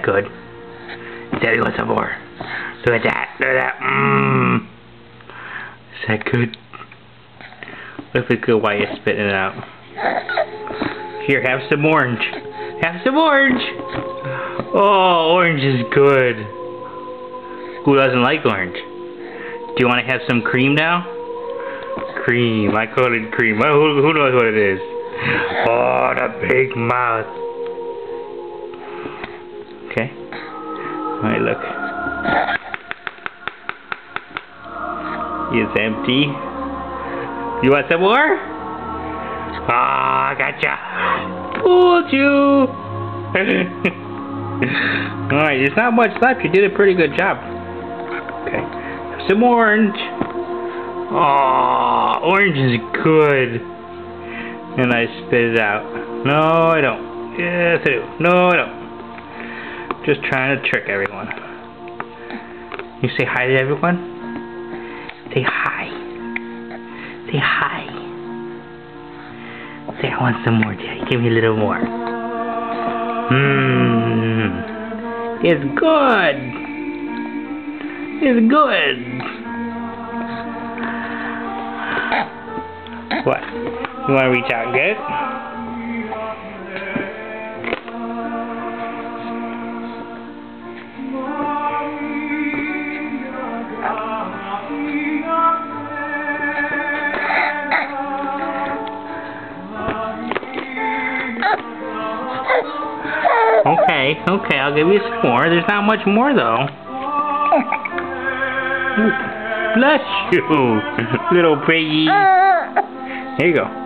good? Daddy wants some more. Look at that. Look at that. Mmm. Is that good? Look at good while you're spitting it out. Here, have some orange. Have some orange. Oh, orange is good. Who doesn't like orange? Do you want to have some cream now? Cream. I call it cream. Oh, who knows what it is? Oh, the big mouth. Okay. Alright, look. It's empty. You want some more? Ah, I gotcha. Fooled you. Alright, there's not much left. You did a pretty good job. Okay. Have some orange. Oh, orange is good. And I spit it out. No, I don't. Yes, I do. No, I don't. Just trying to trick everyone. You say hi to everyone? Say hi. Say hi. Say I want some more, Daddy. Give me a little more. Mmm. It's good. It's good. What? You want to reach out and get it? Okay, I'll give you some more. There's not much more, though. Bless you, little piggy. Here you go.